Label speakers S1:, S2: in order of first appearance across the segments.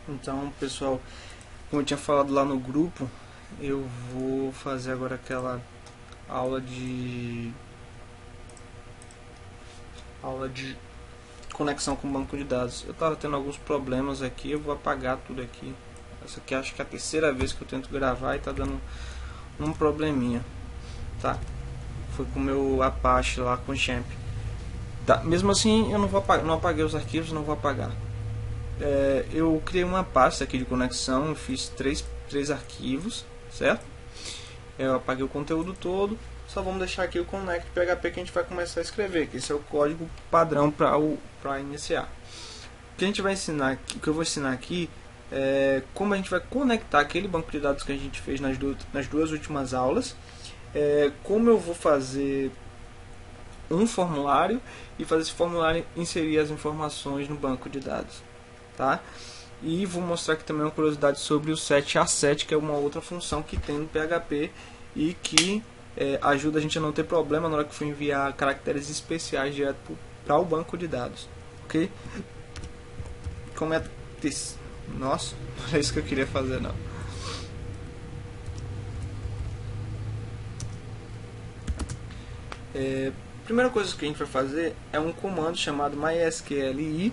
S1: Então, pessoal, como eu tinha falado lá no grupo, eu vou fazer agora aquela aula de conexão com o banco de dados. Eu estava tendo alguns problemas aqui, eu vou apagar tudo aqui. Essa aqui acho que é a terceira vez que eu tento gravar e está dando um probleminha, tá? Foi com o meu Apache lá com o Champ. Tá, mesmo assim eu não vou apagar, não apaguei os arquivos, não vou apagar. Eu criei uma pasta aqui de conexão, fiz três arquivos, certo? Eu apaguei o conteúdo todo, só vamos deixar aqui o connect PHP que a gente vai começar a escrever, que esse é o código padrão para iniciar. O que a gente vai ensinar aqui, o que eu vou ensinar aqui é como a gente vai conectar aquele banco de dados que a gente fez nas duas últimas aulas, como eu vou fazer um formulário e fazer esse formulário inserir as informações no banco de dados, tá? E vou mostrar aqui também uma curiosidade sobre o set A7, que é uma outra função que tem no PHP e que ajuda a gente a não ter problema na hora que for enviar caracteres especiais direto para o banco de dados, ok? Como é nossa, não é isso que eu queria fazer não. Primeira coisa que a gente vai fazer é um comando chamado mysqli,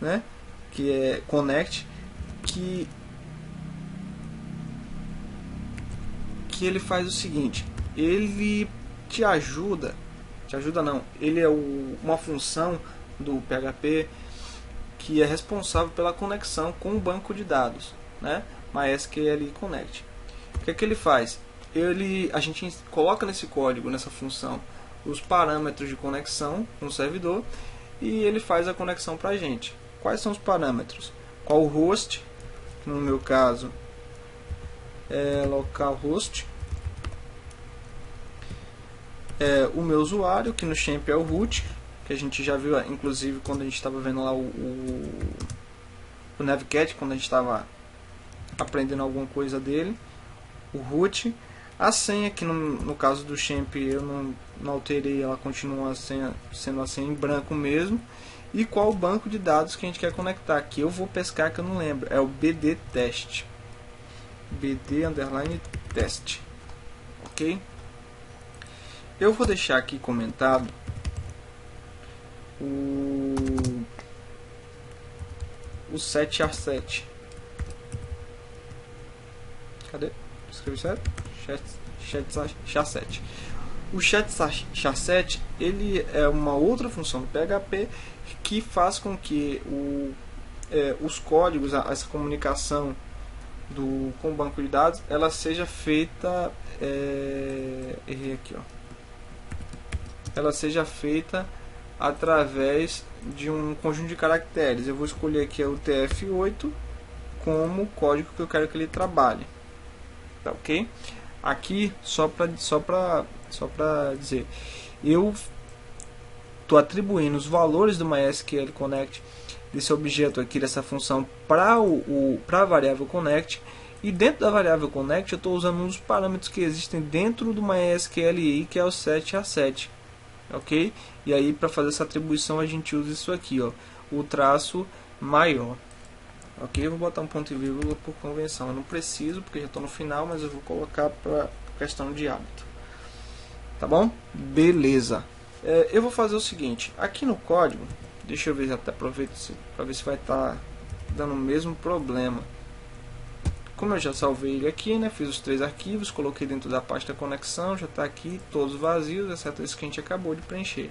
S1: né, que é connect, que ele faz o seguinte: ele te ajuda não, ele é uma função do PHP que é responsável pela conexão com o banco de dados, né, mysqli connect. O que é que ele faz? A gente coloca nesse código, nessa função, os parâmetros de conexão com o servidor e ele faz a conexão para a gente. Quais são os parâmetros? Qual o host? No meu caso é localhost. O meu usuário, que no Champ é o root, que a gente já viu inclusive quando a gente estava vendo lá o Navcat, quando a gente estava aprendendo alguma coisa dele, o root. A senha, que no caso do Champ eu não alterei, ela continua sendo a senha em branco mesmo. E qual o banco de dados que a gente quer conectar. Aqui eu vou pescar que eu não lembro, é o BD test, BD_test, ok? Eu vou deixar aqui comentado o set A7. Cadê? Escrevi certo? Chat A7. O chat A7 ele é uma outra função do PHP que faz com que os códigos, essa comunicação com o banco de dados, ela seja feita, errei aqui, ó. Ela seja feita através de um conjunto de caracteres. Eu vou escolher aqui o TF8 como código que eu quero que ele trabalhe, tá, ok? Aqui só para dizer, eu estou atribuindo os valores do MySQL Connect, desse objeto aqui, dessa função, para a variável Connect, e dentro da variável Connect eu estou usando um dos parâmetros que existem dentro do MySQLi, que é o set A7, ok? E aí para fazer essa atribuição a gente usa isso aqui, ó, o traço maior, ok? Eu vou botar um ponto e vírgula por convenção, eu não preciso porque já estou no final, mas eu vou colocar para questão de hábito, tá bom? Beleza. Eu vou fazer o seguinte, aqui no código, deixa eu ver, até aproveito para ver se vai estar dando o mesmo problema. Como eu já salvei ele aqui, né, fiz os 3 arquivos, coloquei dentro da pasta conexão, já está aqui todos vazios, exceto esse que a gente acabou de preencher.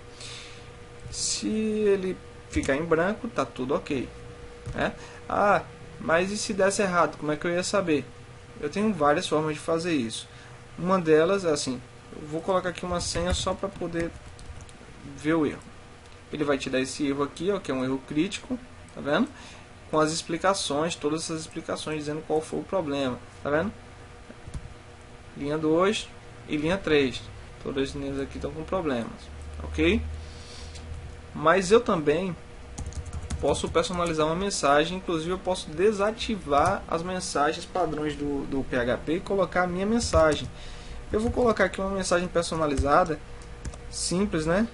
S1: Se ele ficar em branco, tá tudo ok, né? Ah, mas e se desse errado, como é que eu ia saber? Eu tenho várias formas de fazer isso. Uma delas é assim, eu vou colocar aqui uma senha só para poder ver o erro. Ele vai te dar esse erro aqui, ó, que é um erro crítico, tá vendo? Com as explicações, todas essas explicações dizendo qual foi o problema, tá vendo? Linha 2 e linha 3, todas as linhas aqui estão com problemas, ok? Mas eu também posso personalizar uma mensagem, inclusive eu posso desativar as mensagens padrões do PHP e colocar a minha mensagem. Eu vou colocar aqui uma mensagem personalizada, simples, né?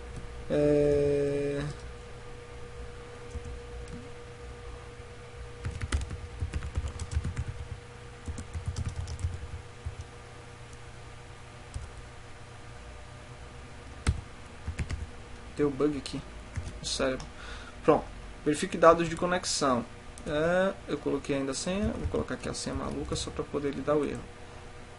S1: Deu bug aqui no cérebro. Pronto. Verifique dados de conexão. Eu coloquei ainda a senha. Vou colocar aqui a senha maluca só para poder lhe dar o erro.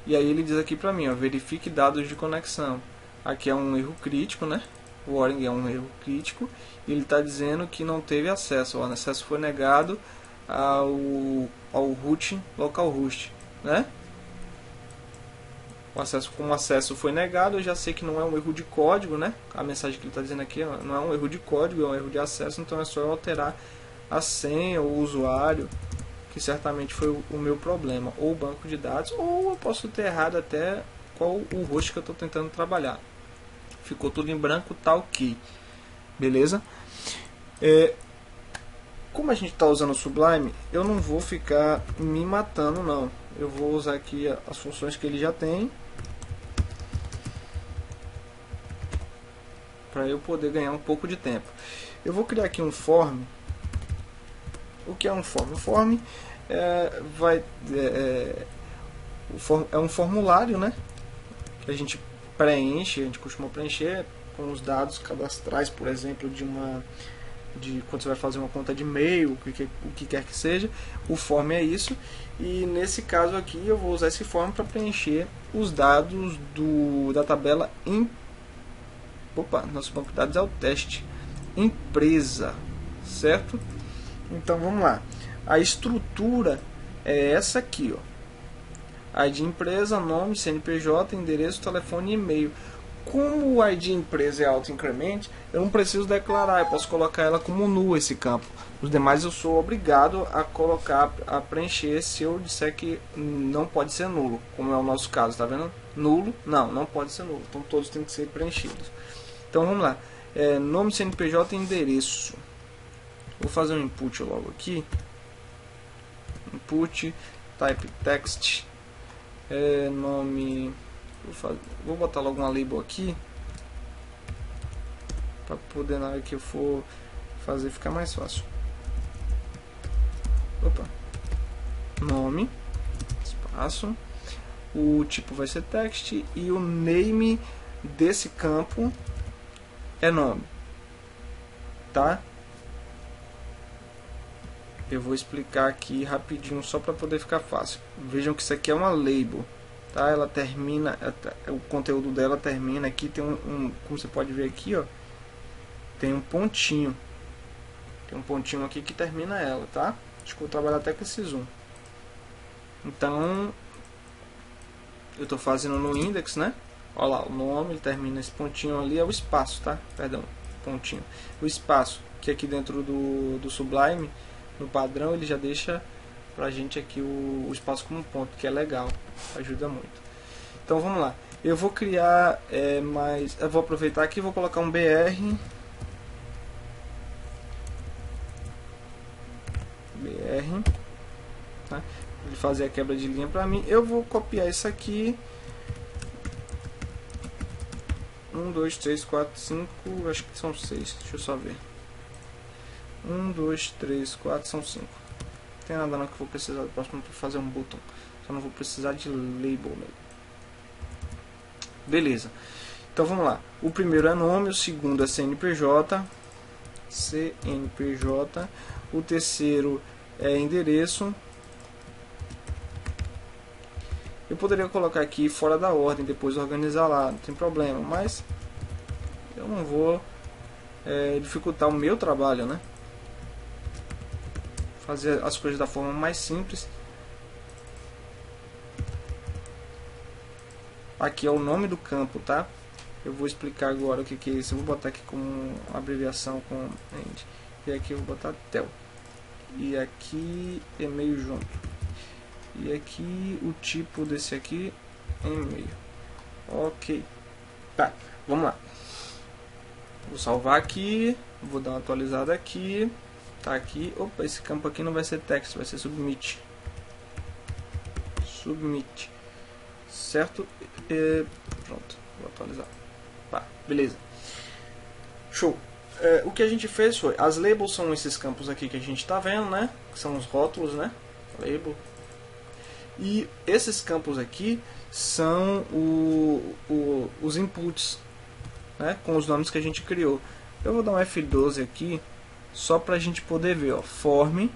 S1: E aí ele diz aqui para mim, ó, verifique dados de conexão. Aqui é um erro crítico, né? O warning é um erro crítico. E ele está dizendo que não teve acesso. O acesso foi negado ao root localhost, né? Como o acesso foi negado, eu já sei que não é um erro de código, né? A mensagem que ele está dizendo aqui não é um erro de código, é um erro de acesso, então é só eu alterar a senha ou o usuário, que certamente foi o meu problema, ou o banco de dados, ou eu posso ter errado até qual o host que eu estou tentando trabalhar. Ficou tudo em branco, tá ok. Beleza? Como a gente está usando o Sublime, eu não vou ficar me matando, não. Eu vou usar aqui as funções que ele já tem, para eu poder ganhar um pouco de tempo. Eu vou criar aqui um form. O que é um form? O form é um formulário, né, que a gente preenche, a gente costuma preencher com os dados cadastrais, por exemplo, de quando você vai fazer uma conta de e-mail, o que quer que seja. O form é isso, e nesse caso aqui eu vou usar esse form para preencher os dados da tabela nosso banco de dados é o teste empresa, certo? Então vamos lá, a estrutura é essa aqui, ó. ID empresa, nome, CNPJ, endereço, telefone e e-mail. Como o ID empresa é auto-increment, eu não preciso declarar, eu posso colocar ela como nulo esse campo. Os demais eu sou obrigado a preencher se eu disser que não pode ser nulo, como é o nosso caso, tá vendo? Nulo, não pode ser nulo, então todos têm que ser preenchidos. Então vamos lá, nome, CNPJ e endereço. Vou fazer um input logo aqui, input, type text, nome, vou botar logo uma label aqui, para poder na hora que eu for fazer ficar mais fácil. Nome, espaço, o tipo vai ser text e o name desse campo é nome, tá? Eu vou explicar aqui rapidinho só para poder ficar fácil. Vejam que isso aqui é uma label, tá? Ela termina, o conteúdo dela termina aqui, tem como você pode ver aqui, ó, tem um pontinho. Tem um pontinho aqui que termina ela, tá? Acho que vou trabalhar até com esse zoom. Então, eu estou fazendo no index, né? Olha lá, o nome, ele termina esse pontinho ali, é o espaço, tá? Perdão, pontinho. O espaço, que aqui dentro do Sublime, no padrão, ele já deixa pra gente aqui o espaço como ponto, que é legal, ajuda muito. Então vamos lá, eu vou criar eu vou aproveitar aqui e vou colocar um BR, tá? Ele fazer a quebra de linha pra mim. Eu vou copiar isso aqui, 1, 2, 3, 4, 5, acho que são 6, deixa eu só ver. 1, 2, 3, 4, são 5. Não tem nada não que eu vou precisar do próximo para fazer um botão. Só não vou precisar de label, né? Beleza. Então vamos lá. O primeiro é nome, o segundo é CNPJ. O terceiro é endereço. Eu poderia colocar aqui fora da ordem, depois organizar lá, não tem problema. Mas eu não vou dificultar o meu trabalho, né? Fazer as coisas da forma mais simples. Aqui é o nome do campo, tá? Eu vou explicar agora o que é isso. Eu vou botar aqui como abreviação com end. E aqui eu vou botar tel. E aqui e-mail junto. E aqui o tipo desse aqui é e-mail. Ok. Tá, vamos lá. Vou salvar aqui. Vou dar uma atualizada aqui. Tá aqui. Opa, esse campo aqui não vai ser text, vai ser submit. Submit. Certo? Pronto, vou atualizar. Tá, beleza. Show. O que a gente fez foi, as labels são esses campos aqui que a gente está vendo, né? Que são os rótulos, né? Label. E esses campos aqui são os inputs, né? Com os nomes que a gente criou. Eu vou dar um F12 aqui, só para a gente poder ver, ó, form,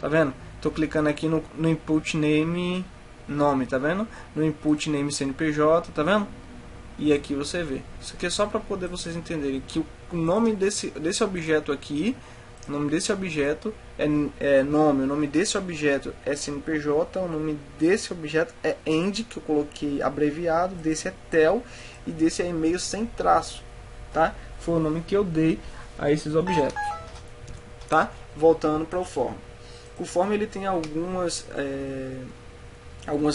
S1: tá vendo? Tô clicando aqui no input name nome, tá vendo? No input name CNPJ, tá vendo? E aqui você vê. Isso aqui é só para poder vocês entenderem que o nome desse objeto aqui, o nome desse objeto é nome, o nome desse objeto é CNPJ, o nome desse objeto é end, que eu coloquei abreviado, desse é tel e desse é e-mail sem traço, tá? Foi o nome que eu dei a esses objetos, tá? Voltando para o form. O form ele tem algumas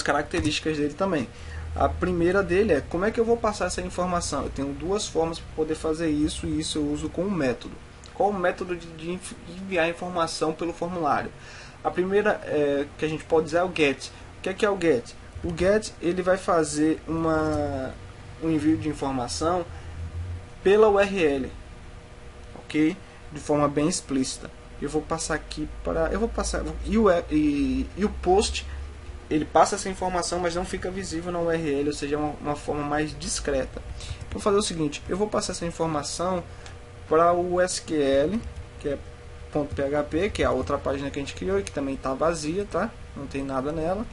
S1: características dele também. A primeira dele é como é que eu vou passar essa informação. Eu tenho duas formas para poder fazer isso, e isso eu uso com um método. Qual o método de enviar informação pelo formulário? A primeira que a gente pode dizer é o get. O que é o get? O get ele vai fazer um envio de informação pela URL, ok? De forma bem explícita. Eu vou passar aqui para, e o post ele passa essa informação, mas não fica visível na URL, ou seja, uma forma mais discreta. Vou fazer o seguinte, eu vou passar essa informação para o SQL, que é .php, que é a outra página que a gente criou e que também está vazia, tá? Não tem nada nela.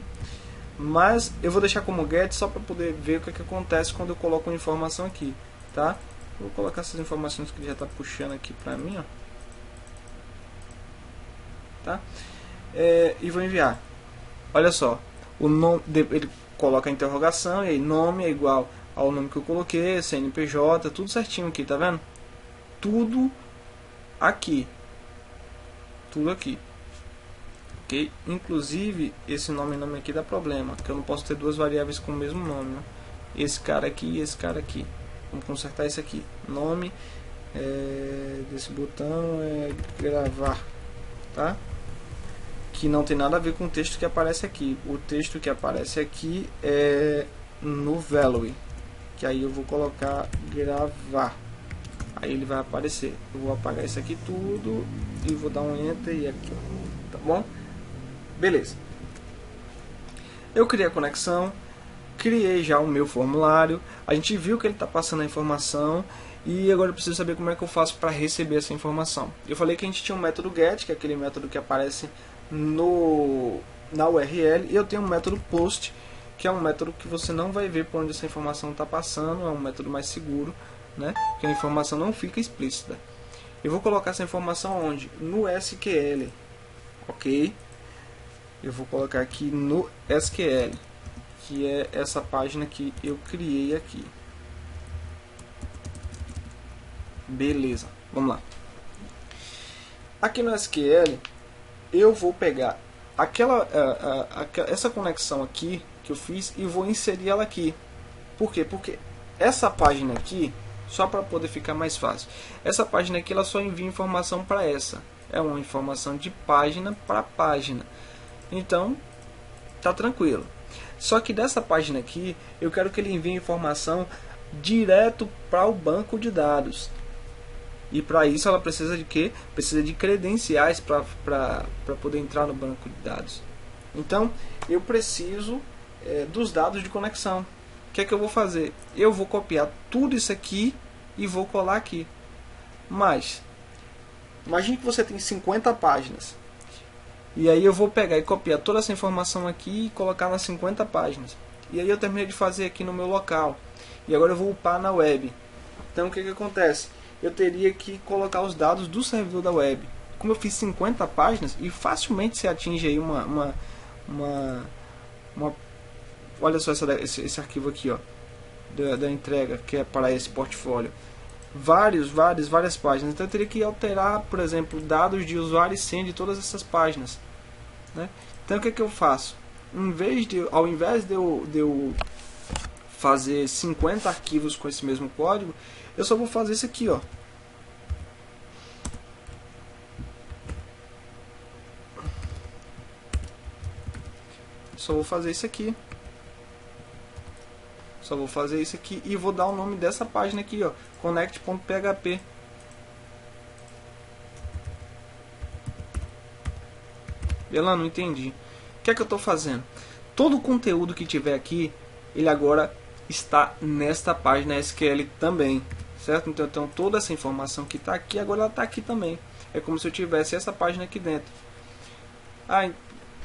S1: Mas eu vou deixar como get só para poder ver o que acontece quando eu coloco uma informação aqui, tá? Vou colocar essas informações que ele já está puxando aqui para mim, ó. Tá? E vou enviar. Olha só, o nome ele coloca a interrogação e aí nome é igual ao nome que eu coloquei, CNPJ, tudo certinho aqui, tá vendo? Tudo aqui, ok? Inclusive esse nome aqui dá problema, que eu não posso ter duas variáveis com o mesmo nome, ó. Esse cara aqui e esse cara aqui. Vamos consertar isso aqui. Nome desse botão é gravar, tá? Que não tem nada a ver com o texto que aparece aqui. O texto que aparece aqui é no value, que aí eu vou colocar gravar. Aí ele vai aparecer. Eu vou apagar isso aqui tudo e vou dar um enter e aqui, tá bom? Beleza. Eu criei a conexão, criei já o meu formulário. A gente viu que ele está passando a informação e agora eu preciso saber como é que eu faço para receber essa informação. Eu falei que a gente tinha um método get, que é aquele método que aparece na URL, e eu tenho um método post, que é um método que você não vai ver por onde essa informação está passando, é um método mais seguro, né? Porque a informação não fica explícita. Eu vou colocar essa informação onde? No SQL, ok? Eu vou colocar aqui no SQL, que é essa página que eu criei aqui. Beleza, vamos lá. Aqui no SQL eu vou pegar essa conexão aqui que eu fiz e vou inserir ela aqui. Por quê? Porque essa página aqui, só para poder ficar mais fácil, essa página aqui ela só envia informação para essa. É uma informação de página para página. Então, tá tranquilo. Só que dessa página aqui, eu quero que ele envie informação direto para o banco de dados. E para isso ela precisa de quê? Precisa de credenciais para poder entrar no banco de dados. Então, eu preciso dos dados de conexão. O que é que eu vou fazer? Eu vou copiar tudo isso aqui e vou colar aqui. Mas, imagine que você tem 50 páginas. E aí eu vou pegar e copiar toda essa informação aqui e colocar nas 50 páginas. E aí eu terminei de fazer aqui no meu local. E agora eu vou upar na web. Então o que acontece? Eu teria que colocar os dados do servidor da web. Como eu fiz 50 páginas, e facilmente se atinge aí olha só esse arquivo aqui, ó, da entrega, que é para esse portfólio. Várias páginas. Então eu teria que alterar, por exemplo, dados de usuário e senha de todas essas páginas, né? Então o que eu faço? Ao invés de eu fazer 50 arquivos com esse mesmo código, eu só vou fazer isso aqui, ó. Só vou fazer isso aqui. Só vou fazer isso aqui e vou dar o nome dessa página aqui, ó, connect.php. Ela não entendi. O que é que eu estou fazendo? Todo o conteúdo que tiver aqui, ele agora está nesta página SQL também. certo? Então toda essa informação que está aqui, agora ela está aqui também. É como se eu tivesse essa página aqui dentro.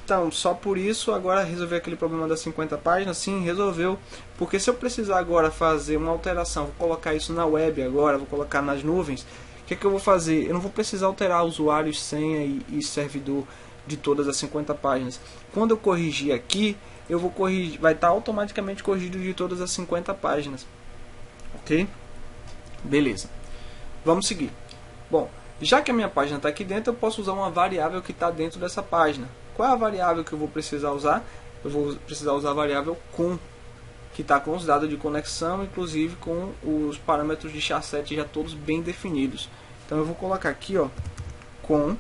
S1: Então, só por isso, agora resolver aquele problema das 50 páginas? Sim, resolveu. Porque se eu precisar agora fazer uma alteração, vou colocar isso na web agora, vou colocar nas nuvens, o que eu vou fazer? Eu não vou precisar alterar usuário, senha e servidor de todas as 50 páginas. Quando eu corrigir aqui, eu vou corrigir, vai estar automaticamente corrigido de todas as 50 páginas. Ok? Beleza. Vamos seguir. Bom, já que a minha página está aqui dentro, eu posso usar uma variável que está dentro dessa página. Qual é a variável que eu vou precisar usar? Eu vou precisar usar a variável com, que está com os dados de conexão, inclusive com os parâmetros de SHA-7 já todos bem definidos. Então eu vou colocar aqui, ó, com,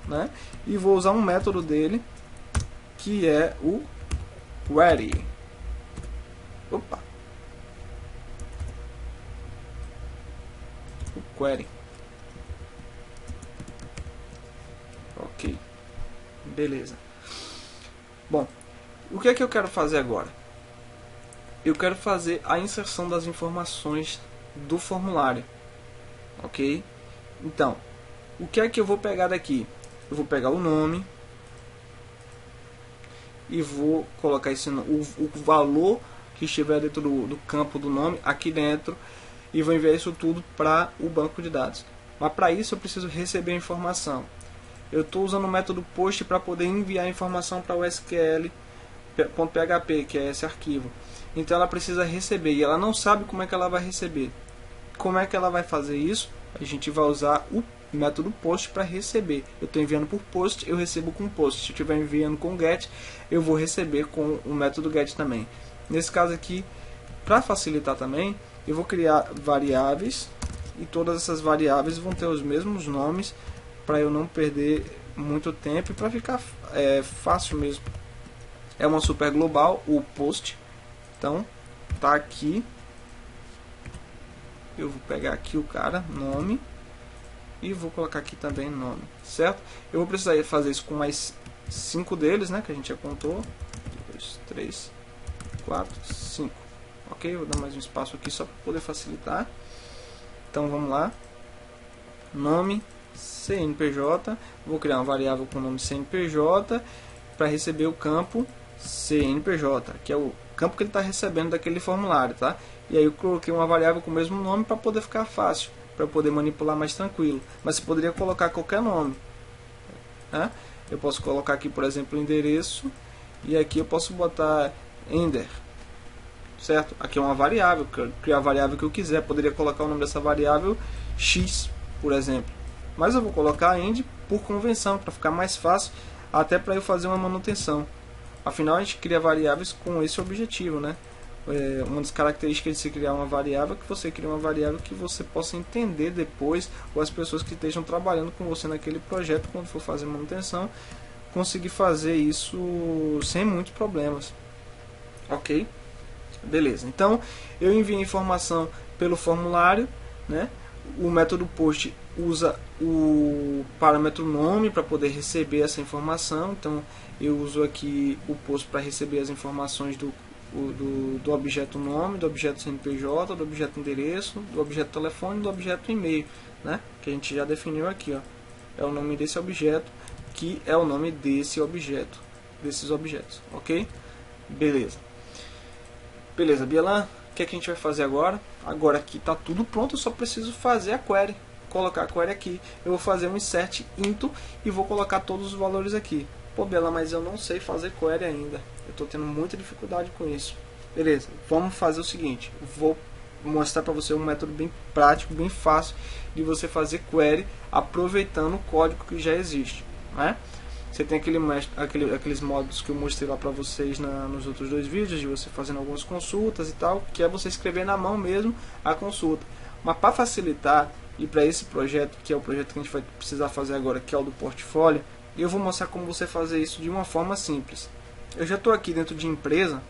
S1: né? E vou usar um método dele, que é o query. O query. Ok, beleza. Bom, o que é que eu quero fazer agora? Eu quero fazer a inserção das informações do formulário, ok? Então, o que é que eu vou pegar daqui? Eu vou pegar o nome e vou colocar o valor que estiver dentro do campo do nome aqui dentro e vou enviar isso tudo para o banco de dados. Mas para isso eu preciso receber a informação. Eu estou usando o método POST para poder enviar a informação para o SQL.php, que é esse arquivo. Então ela precisa receber e ela não sabe como é que ela vai receber. Como é que ela vai fazer isso? A gente vai usar o método POST para receber. Eu estou enviando por POST, eu recebo com POST. Se eu estiver enviando com GET, eu vou receber com o método GET também. Nesse caso aqui, para facilitar também, eu vou criar variáveis e todas essas variáveis vão ter os mesmos nomes para eu não perder muito tempo e para ficar fácil mesmo. É uma super global, o POST. Então, tá aqui. Eu vou pegar aqui o cara, nome, e vou colocar aqui também nome, certo? Eu vou precisar fazer isso com mais 5 deles, né, que a gente já contou. 2, 3, 4, 5. Ok? Vou dar mais um espaço aqui só para poder facilitar. Então vamos lá. Nome CNPJ. Vou criar uma variável com o nome CNPJ para receber o campo CNPJ, que é o campo que ele está recebendo daquele formulário, tá? E aí eu coloquei uma variável com o mesmo nome para poder ficar fácil, para poder manipular mais tranquilo. Mas você poderia colocar qualquer nome, né? Eu posso colocar aqui, por exemplo, endereço, e aqui eu posso botar Ender, certo? Aqui é uma variável, criar a variável que eu quiser. Poderia colocar o nome dessa variável X, por exemplo. Mas eu vou colocar end por convenção, para ficar mais fácil, até para eu fazer uma manutenção. Afinal, a gente cria variáveis com esse objetivo, né? Uma das características de se criar uma variável é que você cria uma variável que você possa entender depois, ou as pessoas que estejam trabalhando com você naquele projeto, quando for fazer manutenção, conseguir fazer isso sem muitos problemas. Ok? Beleza. Então, eu envio a informação pelo formulário, né? O método POST usa o parâmetro nome para poder receber essa informação. Então eu uso aqui o POST para receber as informações do objeto nome, do objeto CNPJ, do objeto endereço, do objeto telefone e do objeto e-mail, né? Que a gente já definiu aqui, ó. É o nome desse objeto, que é o nome desse objeto, desses objetos, ok? Beleza. Beleza, Bielan. O que é que a gente vai fazer agora? Agora que está tudo pronto, eu só preciso fazer a query. Colocar a query aqui. Eu vou fazer um insert into e vou colocar todos os valores aqui. Pô, Bielan, mas eu não sei fazer query ainda. Eu estou tendo muita dificuldade com isso. Beleza, vamos fazer o seguinte. Vou mostrar para você um método bem prático, bem fácil de você fazer query aproveitando o código que já existe, né? Você tem aqueles modos que eu mostrei lá para vocês nos outros 2 vídeos, de você fazendo algumas consultas e tal, que é você escrever na mão mesmo a consulta. Mas para facilitar, e para esse projeto, que é o projeto que a gente vai precisar fazer agora, que é o do portfólio, eu vou mostrar como você fazer isso de uma forma simples. Eu já estou aqui dentro de empresa,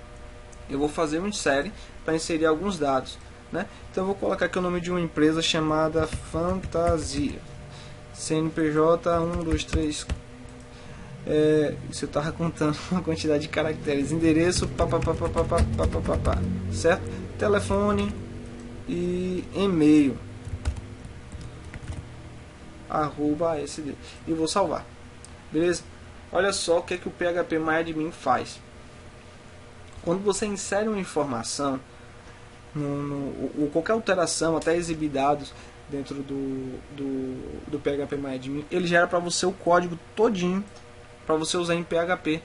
S1: eu vou fazer um insert para inserir alguns dados, né? Então eu vou colocar aqui o nome de uma empresa chamada Fantasia. CNPJ 1, 2, 3... isso eu estava contando uma quantidade de caracteres, endereço, certo? telefone e e-mail @sd e vou salvar. Beleza? Olha só o que o PHPMyAdmin faz. Quando você insere uma informação ou qualquer alteração, até exibir dados dentro do PHPMyAdmin, ele gera para você o código todinho para você usar em PHP.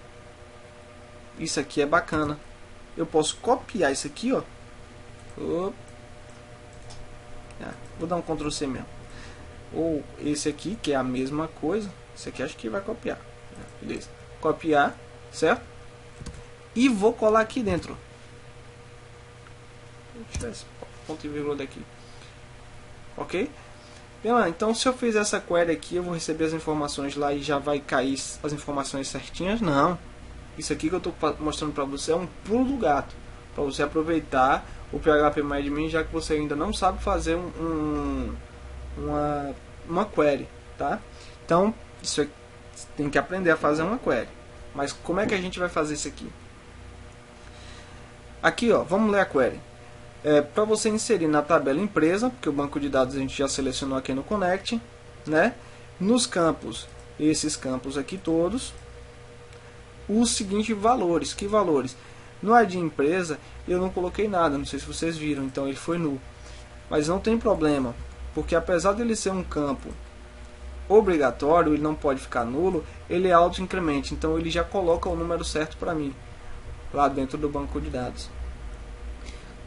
S1: Isso aqui é bacana. Eu posso copiar isso aqui, ó. Vou dar um Ctrl C mesmo. Ou esse aqui, que é a mesma coisa. Esse aqui acho que vai copiar. Beleza. Copiar, certo? E vou colar aqui dentro. Deixa eu tirar esse ponto e vírgula daqui. Ok? Então, se eu fizer essa query aqui, eu vou receber as informações lá e já vai cair as informações certinhas? Não. Isso aqui que eu estou mostrando para você é um pulo do gato. Para você aproveitar o PHPMyAdmin, já que você ainda não sabe fazer uma query. Tá? Então, isso aqui, você tem que aprender a fazer uma query. Mas como é que a gente vai fazer isso aqui? Aqui, ó, vamos ler a query. Para você inserir na tabela empresa, porque o banco de dados a gente já selecionou aqui no Connect, né? Nos campos, esses campos aqui todos, os seguintes valores. Que valores? No ID empresa eu não coloquei nada, não sei se vocês viram, então ele foi nulo. Mas não tem problema, porque apesar dele ser um campo obrigatório, ele não pode ficar nulo, ele é auto-incremente, então ele já coloca o número certo para mim, lá dentro do banco de dados.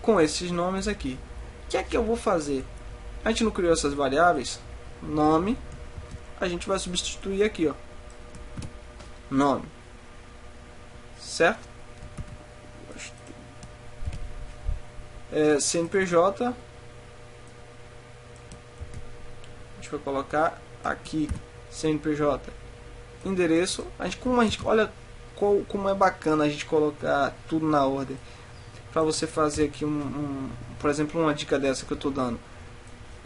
S1: Com esses nomes aqui. O que é que eu vou fazer? A gente não criou essas variáveis? Nome, a gente vai substituir aqui, ó. Nome. Certo? CNPJ. A gente vai colocar aqui CNPJ. Endereço. Olha como é bacana a gente colocar tudo na ordem. Para você fazer aqui por exemplo, uma dica dessa que eu estou dando.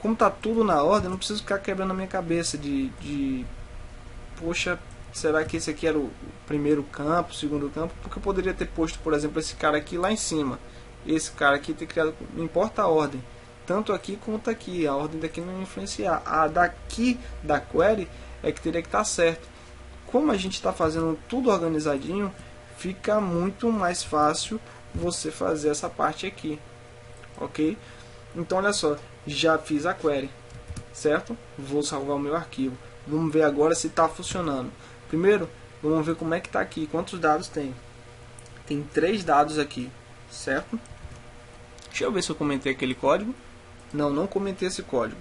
S1: Como tá tudo na ordem, eu não preciso ficar quebrando a minha cabeça poxa, será que esse aqui era o primeiro campo, o segundo campo? Porque eu poderia ter posto, por exemplo, esse cara aqui lá em cima. Esse cara aqui ter criado, não importa a ordem, tanto aqui quanto aqui, a ordem daqui não influenciar. A daqui da query é que teria que estar certo. Como a gente está fazendo tudo organizadinho, fica muito mais fácil você fazer essa parte aqui, ok? Então olha só, já fiz a query, certo? Vou salvar o meu arquivo. Vamos ver agora se está funcionando. Primeiro, vamos ver como é que está aqui, quantos dados tem. Tem 3 dados aqui, certo? Deixa eu ver se eu comentei aquele código. Não comentei esse código.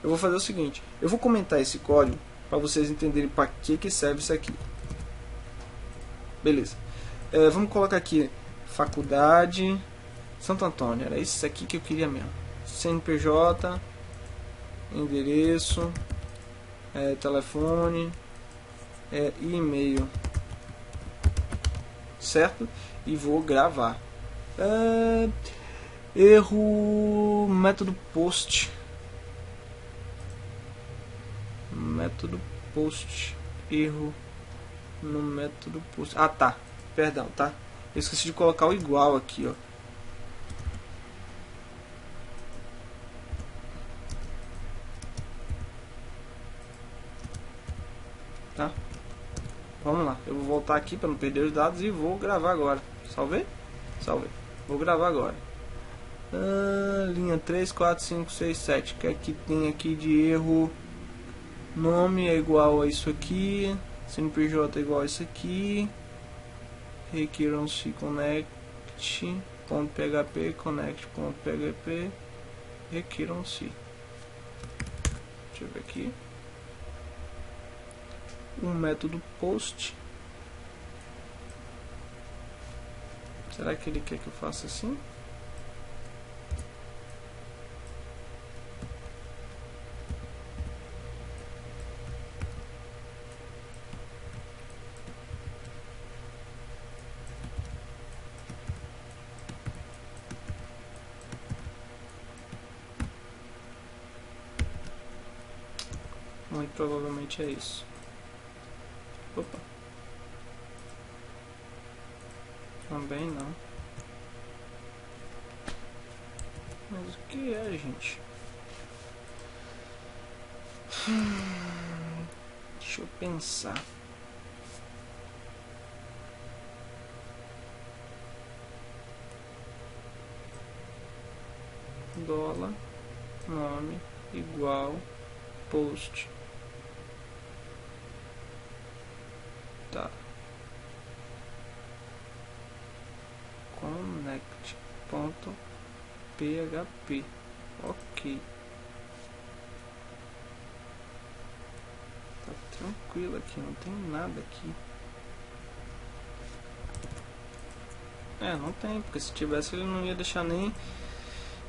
S1: Eu vou fazer o seguinte, eu vou comentar esse código para vocês entenderem para que serve isso aqui. Beleza. Vamos colocar aqui Faculdade Santo Antônio, era isso aqui que eu queria mesmo. CNPJ, endereço, telefone, e e-mail, certo? E vou gravar. Erro método post. Método post. Erro no método post. Ah, tá. Perdão, tá? Eu esqueci de colocar o igual aqui, ó. Tá? Vamos lá. Eu vou voltar aqui para não perder os dados e vou gravar agora. Salvei? Salvei. Vou gravar agora. Linha 3, 4, 5, 6, 7. O que é que tem aqui de erro? Nome é igual a isso aqui. CNPJ é igual a isso aqui. Requiram-se connect.php, connect.php, requiram-se. Deixa eu ver aqui. Um método post. Será que ele quer que eu faça assim? Muito provavelmente é isso. Opa. Também não. Mas o que é, gente? Deixa eu pensar. Dólar, nome, igual, post. Tá. Connect.php. Ok. Tá tranquilo aqui, não tem nada aqui. Não tem, porque se tivesse ele não ia deixar nem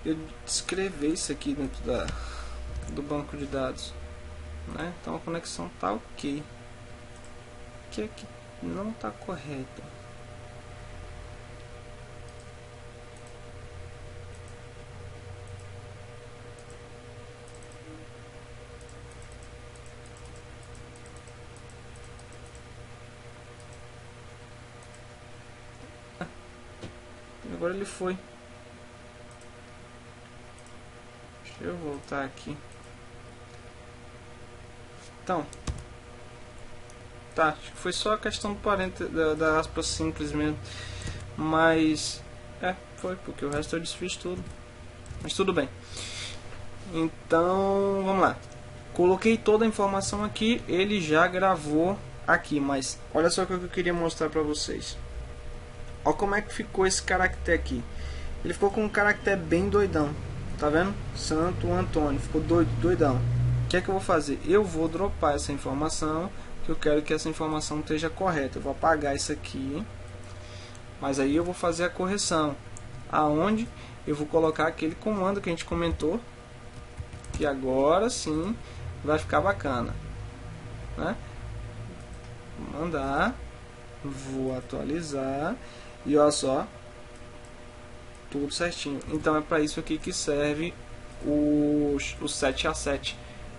S1: eu escrever isso aqui dentro do banco de dados, né? Então a conexão tá ok. O que é que não tá correto? Agora ele foi. Deixa eu voltar aqui. Então, tá, acho que foi só a questão do parênteses da aspa simples mesmo. Mas foi, porque o resto eu desfiz tudo. Mas tudo bem. Então, vamos lá. Coloquei toda a informação aqui, ele já gravou aqui, mas olha só o que eu queria mostrar para vocês. Olha como é que ficou esse caractere aqui. Ele ficou com um caractere bem doidão. Tá vendo? Santo Antônio. Ficou doidão. O que é que eu vou fazer? Eu vou dropar essa informação, que eu quero que essa informação esteja correta. Eu vou apagar isso aqui. Mas aí eu vou fazer a correção. Aonde eu vou colocar aquele comando que a gente comentou, que agora sim vai ficar bacana, né? Vou mandar, vou atualizar e olha só, tudo certinho. Então é para isso aqui que serve o 7A7,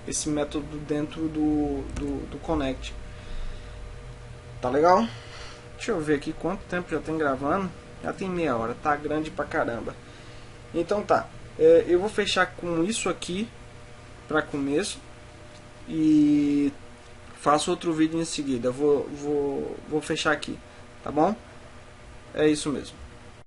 S1: esse método dentro do Connect. Tá legal? Deixa eu ver aqui quanto tempo já tem gravando. Já tem meia hora, tá grande pra caramba. Então tá, eu vou fechar com isso aqui para começo e faço outro vídeo em seguida. Vou fechar aqui, tá bom? É isso mesmo.